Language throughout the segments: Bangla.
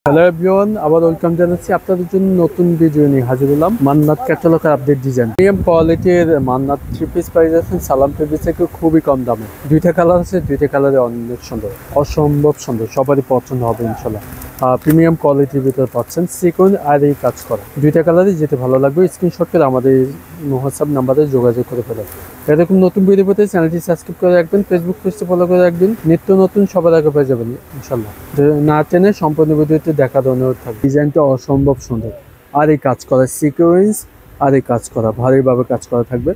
হ্যালো এভরিওয়ান, আবার ওয়েলকাম জানাচ্ছি আপনাদের জন্য নতুন ভিডিও নিয়ে হাজির হলাম। মান্নাত ক্যাটালগের আপডেট ডিজাইন প্রিমিয়াম কোয়ালিটির মান্নাত থ্রি পিস পাই যাচ্ছেন সালাম থ্রি পিস থেকে খুবই কম দামে। দুইটা কালার আছে, দুইটা কালারে অনেক সুন্দর, অসম্ভব সুন্দর, সবারই পছন্দ হবে ইনশাল্লাহ। প্রিমিয়াম কোয়ালিটির ভিতরে পাচ্ছেন সিকোয়েন্স আর এই কাজ করা। দুইটা কালারই যেতে ভালো লাগবে স্ক্রিনশট করে আমাদের হোয়াটসঅ্যাপ নাম্বারে যোগাযোগ করে ফেলেন। এরকম নতুন ভিডিও পেতে চ্যানেলটি সাবস্ক্রাইব করে রাখবেন, ফেসবুক পেজটি ফলো করে রাখবেন, নিত্য নতুন সবার আগে পেয়ে যাবেন ইনশাল্লাহ। না টেনে সম্পূর্ণ ভিডিওতে দেখার অনুরোধ থাকবে। ডিজাইনটা অসম্ভব সুন্দর, আর এই কাজ করা সিকোয়েন্স আর এই কাজ করা ভারীভাবে কাজ করা থাকবে।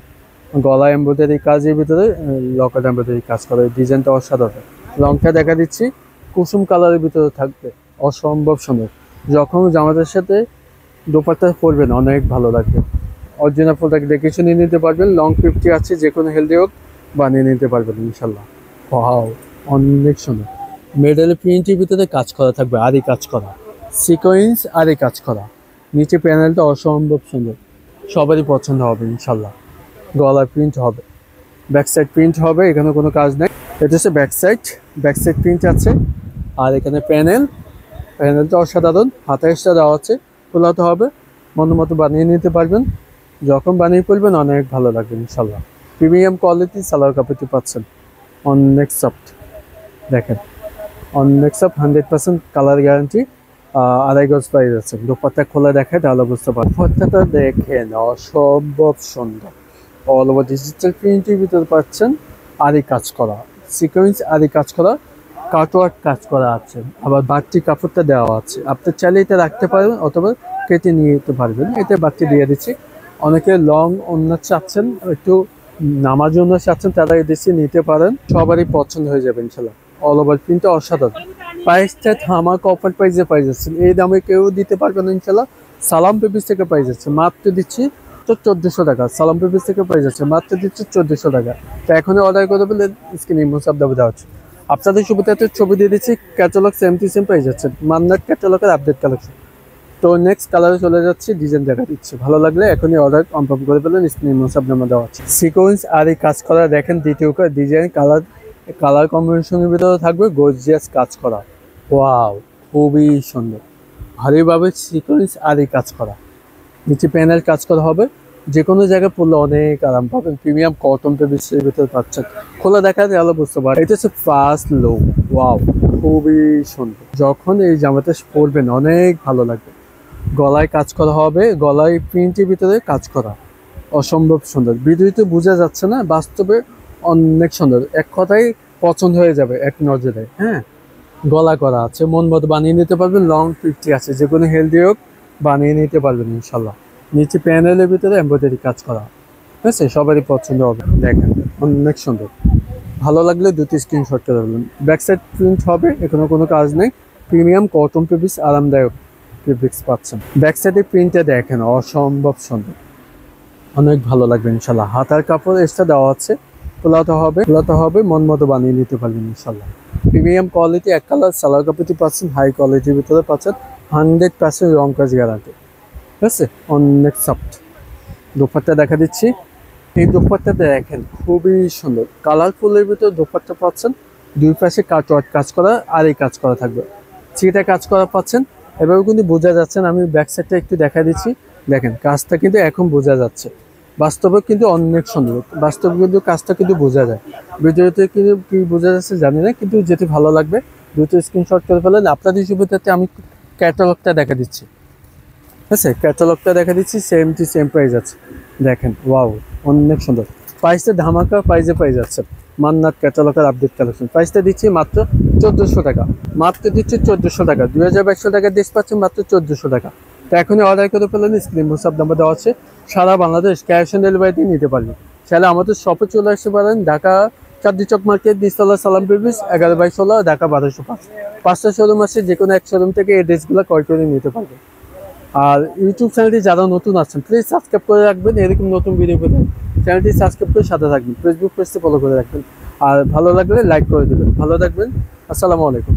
গলা এমব্রয়ডারি কাজের ভিতরে লকেট এমব্রয়ডারি কাজ করা, ডিজাইনটা অসাধারণ। রংটা দেখা দিচ্ছি কুসুম কালারের ভিতরে থাকবে, অসম্ভব সুন্দর। যখন জামাটার সাথে দোপাট্টা পরবেন অনেক ভালো লাগবে। অরিজিনাল প্রোডাক্ট দেখে শুনে নিতে পারবেন। লং 50 আছে, যে কোনো হেলদি হোক বানিয়ে নিতে পারবেন ইনশাল্লাহ। ওয়াও, অনেক সুন্দর। মেডেল প্রিন্টের ভিতরে কাজ করা থাকবে, আর এই কাজ করা সিকোয়েন্স আর এই কাজ করা। নিচে প্যানেলটা অসম্ভব সুন্দর, সবারই পছন্দ হবে ইনশাল্লাহ। গলার প্রিন্ট হবে, ব্যাক সাইড প্রিন্ট হবে, এখানে কোনো কাজ নেই। এটা হচ্ছে ব্যাক সাইড প্রিন্ট আছে। আর এখানে প্যানেলটা অসাধারণ, হাতা এক্সট্রা দেওয়া আছে, খোলাতে হবে, মন মতো বানিয়ে নিতে পারবেন। যখন বানিয়ে পড়বেন অনেক ভালো লাগবে ইনশাল্লাহ। প্রিমিয়াম কোয়ালিটি সালোয়ার কাপড়টি পাচ্ছেন, অনেক সফট। দেখেন অনেক সফট, 100% কালার গ্যারান্টি। আড়াই গজ প্রাইস আছে। দোপাট্টা খোলা দেখায় তাহলে বুঝতে পারবেন। দোপাট্টাটা দেখেন অসম্ভব সুন্দর, অল ওভার ডিজিটাল প্রিন্টের ভিতরে পাচ্ছেন। আর এই কাজ করা সিকোয়েন্স, আর এই কাজ করা কাটওয়ার্ক কাজ করা আছে। আবার বাড়তি কাপড়টা দেওয়া আছে, আপনি চাইলে এটা রাখতে পারবেন অথবা কেটে নিয়ে যেতে পারবেন। এটা বাড়তি দিয়ে দিচ্ছি। অনেকে লং অন্য চাচ্ছেন, একটু নামার জন্য চাচ্ছেন, তারা এদেশে নিতে পারেন, সবারই পছন্দ হয়ে যাবে ইনশাল্লাহ। অল ওভার প্রিন্টটা অসাধারণ। প্রাইসটা ধামাকা অফার প্রাইসে পাই যাচ্ছেন, এই দামে কেউ দিতে পারবে না ইনশাল্লাহ। সালাম পেপিস থেকে পাই যাচ্ছে মাত্র দিচ্ছি তো 1400 টাকা। সালাম পেপিস থেকে পাই যাচ্ছে মাত্র দিচ্ছি 1400 টাকা। তো এখনই অর্ডার করে বলে স্ক্রিনে মোসাব দাবি দেওয়া হচ্ছে। আপনাদের সুবিধাতে ছবি দিয়ে দিচ্ছি, ক্যাটালগ সেম পাই যাচ্ছে, মান্নাত ক্যাটালগের আপডেট কালেকশন। তো নেক্সট কালারে চলে যাচ্ছি, ডিজাইন দেখা দিচ্ছি। ভালো লাগলে এখনই অর্ডার কনফার্ম করে ফেলেন, স্ক্রিনে মোসাব নাম্বার দেওয়া আছে। সিকোয়েন্স আর এই কাজ করা দেখেন, দ্বিতীয় ডিজাইন কালার কম্বিনেশনের ভিতরে থাকবে গর্জিয়াস কাজ করা। ওয়াও, খুবই সুন্দর, ভারীভাবে সিকোয়েন্স আর এই কাজ করা। নিচে প্যানেল কাজ করা হবে, যে কোনো জায়গায় পড়লে অনেক আরাম পাবেন। প্রিমিয়াম কটন পেপিসের ভিতরে পাচ্ছেন, খোলা দেখা গেলে বুঝতে পারেন। এটা হচ্ছে ফার্স্ট লুক। ওয়াও, খুবই সুন্দর। যখন এই জামাটা পরবেন অনেক ভালো লাগবে। গলায় কাজ করা হবে, গলায় প্রিন্টের ভিতরে কাজ করা, অসম্ভব সুন্দর। ভিডিওতে বোঝা যাচ্ছে না, বাস্তবে অনেক সুন্দর। এক কথায় পছন্দ হয়ে যাবে এক নজরে। হ্যাঁ, গলা করা আছে, মন মতো বানিয়ে নিতে পারবেন। লং 50 আছে, যে কোনো হেলদি হোক বানিয়ে নিতে পারবেন ইনশাল্লাহ। নিচে প্যানেলের ভিতরে এমব্রয়ডারি কাজ করা, ঠিক আছে, সবারই পছন্দ হবে। দেখেন অনেক সুন্দর। ভালো লাগলে দুটি স্ক্রিনশট করে দেবেন। ব্যাক সাইড প্রিন্ট হবে, এখানে কোনো কাজ নেই। প্রিমিয়াম কটন পেপিস, আরামদায়ক ফেব্রিক্স পাচ্ছেন। ব্যাক সাইডে প্রিন্টটা দেখেন অসম্ভব সুন্দর, অনেক ভালো লাগবে ইনশাল্লাহ। হাতার কাপড় এক্সট্রা দেওয়া আছে, খোলাতে হবে, মন মতো বানিয়ে নিতে পারবেন ইনশাল্লাহ। প্রিমিয়াম কোয়ালিটি এক কালার সালোয়ার কাপড়টি পাচ্ছেন, হাই কোয়ালিটির ভিতরে পাচ্ছেন, 100% রং কাজ গ্যারান্টি, ঠিক আছে, অনেক সফট। দোপাট্টা দেখা দিচ্ছি। এই দোপাট্টাটা দেখেন খুবই সুন্দর, কালারফুলের ভিতরে দোপাট্টা পাচ্ছেন। দুই পাশে কাটওয়ার্ক কাজ করা আর এই কাজ করা থাকবে, চিটা কাজ করা পাচ্ছেন। এভাবে কিন্তু বোঝা যাচ্ছে না, আমি ব্যাক সাইডটা একটু দেখা দিচ্ছি। দেখেন কাজটা কিন্তু এখন বোঝা যাচ্ছে, বাস্তবে কিন্তু অনেক সুন্দর। বাস্তবে কিন্তু কাজটা কিন্তু বোঝা যায়, ভিডিওতে কিন্তু কি বোঝা যাচ্ছে জানি না, কিন্তু যেটি ভালো লাগবে দুটো স্ক্রিনশট করে ফেলেন। আপনাদের সুবিধাতে আমি ক্যাটালগটা দেখা দিচ্ছি, ঠিক আছে, ক্যাটালগটা দেখা দিচ্ছি। সেম প্রাইস আছে, দেখেন। ওয়াও, অনেক সুন্দর। প্রাইসটা ধামাকা প্রাইসে পাই যাচ্ছে। মান্নাত ক্যাটালগের আপডেট কালেকশন। প্রাইসটা দিচ্ছি মাত্র 1400 টাকা, মাত্র দিচ্ছি 1400 টাকা। 2200 টাকা ডিস পাচ্ছেন মাত্র 1400 টাকা। তো এখনই অর্ডার করে ফেলেন, স্ক্রিন মোসাব নাম্বার দেওয়া আছে। সারা বাংলাদেশ ক্যাশ অন ডেলিভারিতে নিতে পারবেন। চাইলে আমাদের শপে চলে আসতে পারেন, ঢাকা চাঁদনি চক মার্কেট, নিচতলা সালাম পেপিস, 11/16, ঢাকা 1205। 5টা শোরুম আছে, যে কোনো এক শোরুম থেকে এই ড্রেসগুলো ক্রয় করে নিতে পারবেন। আর ইউটিউব চ্যানেলটি যারা নতুন আছেন প্লিজ সাবস্ক্রাইব করে রাখবেন, এরকম নতুন ভিডিও পেতে চ্যানেলটি সাবস্ক্রাইব করে সাথে থাকবেন। ফেসবুক পেজটি ফলো করে রাখবেন, আর ভালো লাগলে লাইক করে দেবেন। ভালো থাকবেন, আসসালামু আলাইকুম।